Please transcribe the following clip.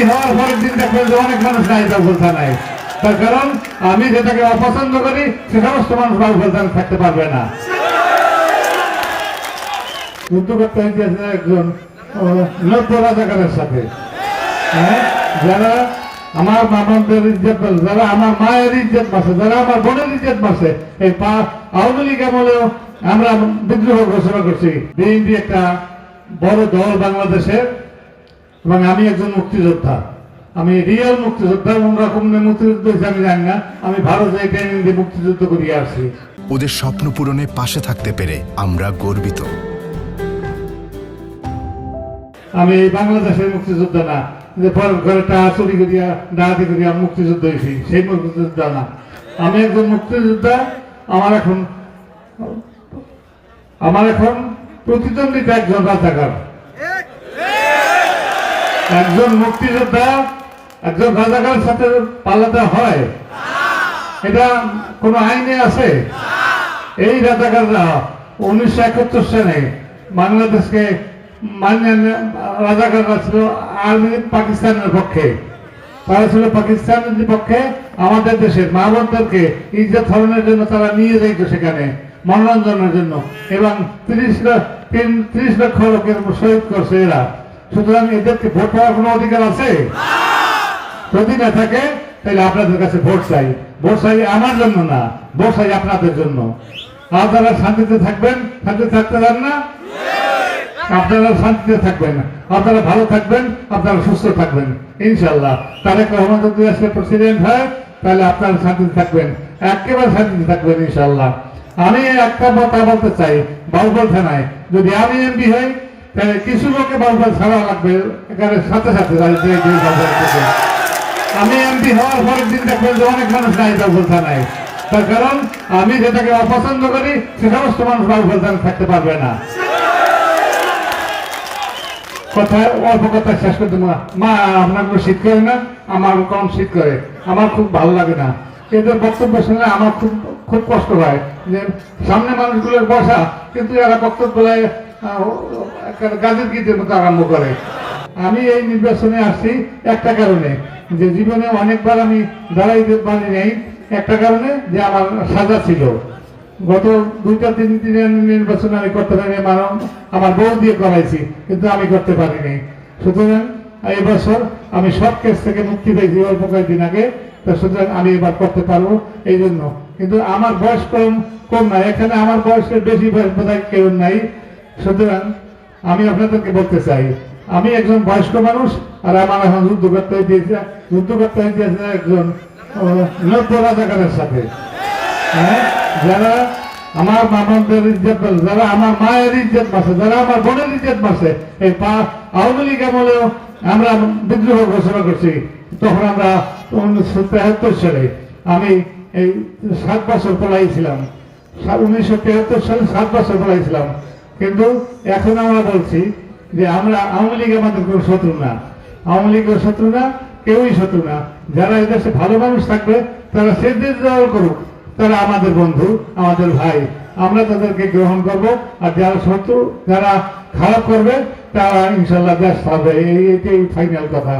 MP হওয়ার পরের দিন দেখবেন যে অনেক মানুষ নাই বাউফল থানায়, তার কারণ আমি যেটাকে অপছন্দ করি সে সমস্ত মানুষ বাউফল থানায় থাকতে পারবে না। যুদ্ধ করতে হয়েছে একজন নব্য রাজাকারের সাথে, যারা আমার মামাদের ইজ্জত মারছে, যারা আমার মায়ের ইজ্জত মারছে, যারা আমার বোনের ইজ্জত মারছে। এই আওয়ামী লীগ আমলেও আমরা বিদ্রোহ ঘোষণা করছি। বিএনপি একটা বড় দল বাংলাদেশের, এবং আমি একজন মুক্তিযোদ্ধা, আমি রিয়েল মুক্তিযোদ্ধা। অন্যরকম মুক্তিযুদ্ধ হিসেবে আমি জানি না, আমি ভারতে ট্রেনিং দিয়ে মুক্তিযুদ্ধ করিয়ে আসছি। ওদের স্বপ্ন পূরণে পাশে থাকতে পেরে আমরা গর্বিত। আমি বাংলাদেশের মুক্তিযোদ্ধা না, যে পরের ঘরে টাকা চুরি করিয়া ডাকাতি করিয়া মুক্তিযুদ্ধ হয়েছি, সেই মুক্তিযোদ্ধা না। আমি একজন মুক্তিযোদ্ধা। আমার এখন প্রতিদ্বন্দ্বিতা একজন রাজাকার। একজন মুক্তিযোদ্ধা একজন রাজাকারের সাথে পাল্লাতে হয়, এটা কোন আইনে আছে? এই রাজাকাররা 1971 সালে বাংলাদেশকে রাজাকাররা ছিল আর্মি পাকিস্তানের পক্ষে, তারা ছিল পাকিস্তানের পক্ষে। আমাদের দেশের মা বোনদেরকে ইজ্জত হরণের জন্য তারা নিয়ে যাইত সেখানে মনোরঞ্জনের জন্য, এবং 30 লক্ষ লোকের শহীদ করছে এরা। সুতরাং এদেরকে ভোট পাওয়ার কোনো অধিকার আছে? যদি না থাকে তাহলে আপনাদের কাছে ভোট চাই। ভোট চাই আমার জন্য না, ভোট চাই আপনাদের জন্য। আপনারা শান্তিতে থাকবেন, শান্তিতে থাকতে পারেন না, আপনারা শান্তিতে থাকবেন, আপনারা ভালো থাকবেন, আপনারা সুস্থ থাকবেন ইনশাল্লাহ। তারেক রহমান যদি আজকে প্রেসিডেন্ট হয় তাহলে আপনারা শান্তিতে থাকবেন, একেবারে শান্তিতে থাকবেন ইনশাল্লাহ। আমি একটা কথা বলতে চাই, বাউফল থানায় যদি আমি এমপি হই তাহলে কিছু লোকে বাউফল ছাড়া লাগবে এখানে সাথে সাথে। আমি এমপি হওয়ার পরের দিন দেখবেন যে অনেক মানুষ নাই বাউফল থানায়, তার কারণ আমি যেটাকে অপছন্দ করি সে সমস্ত মানুষ বাউফল থানায় থাকতে পারবে না। কথায় অল্প কথা শেষ করতে মা আপনার কোনো শীত করে না, আমার কম শীত করে, আমার খুব ভালো লাগে না এদের বক্তব্য শুনে। আমার খুব খুব কষ্ট হয় যে সামনে মানুষগুলোর বসা, কিন্তু এরা বক্তব্য গাজের গীতের মতো আরম্ভ করে। আমি এই নির্বাচনে আসছি একটা কারণে, যে জীবনে অনেকবার আমি দাঁড়াইতে পারি নাই, একটা কারণে যে আমার সাজা ছিল। গত 2-3 দিনের নির্বাচন আমি করতে পারিনি, আমার বউ দিয়ে করাইছি, কিন্তু আমি করতে পারিনি। সুতরাং এবছর আমি সব কেস থেকে মুক্তি পেয়েছি অল্প কয়েকদিন আগে, তো সুতরাং আমি এবার করতে পারবো এই জন্য। কিন্তু আমার বয়স কম নাই, এখানে আমার বয়সের বেশি বয়স বোধহয় কেউ নাই। সুতরাং আমি আপনাদেরকে বলতে চাই, আমি একজন বয়স্ক মানুষ, আর আমার এখন যুদ্ধ করতে হয়েছে একজন নব্য রাজাকারের সাথে, যারা আমার মামাদের ইজ্জত মারছে, যারা আমার মায়ের ইজ্জত মারছে, যারা আমার বোনের ইজ্জত মারছে। এই আওয়ামী লীগ আমলেও আমরা বিদ্রোহ ঘোষণা করছি। তখন আমরা 1973 সালে আমি এই 7 বছর পড়াইছিলাম, 1973 সালে 7 বছর পড়াইছিলাম। কিন্তু এখন আমরা বলছি যে আমরা আওয়ামী লীগ আমাদের কোনো শত্রু না, আওয়ামী লীগের শত্রু না, কেউই শত্রু না। যারা এদেশে ভালো মানুষ থাকবে তারা সে দেশ দল করুক, তারা আমাদের বন্ধু, আমাদের ভাই, আমরা তাদেরকে গ্রহণ করব। আর যারা শত্রু, যারা খারাপ করবে তারা ইনশাল্লাহ দেশ পাবে, এইটাই ফাইনাল কথা।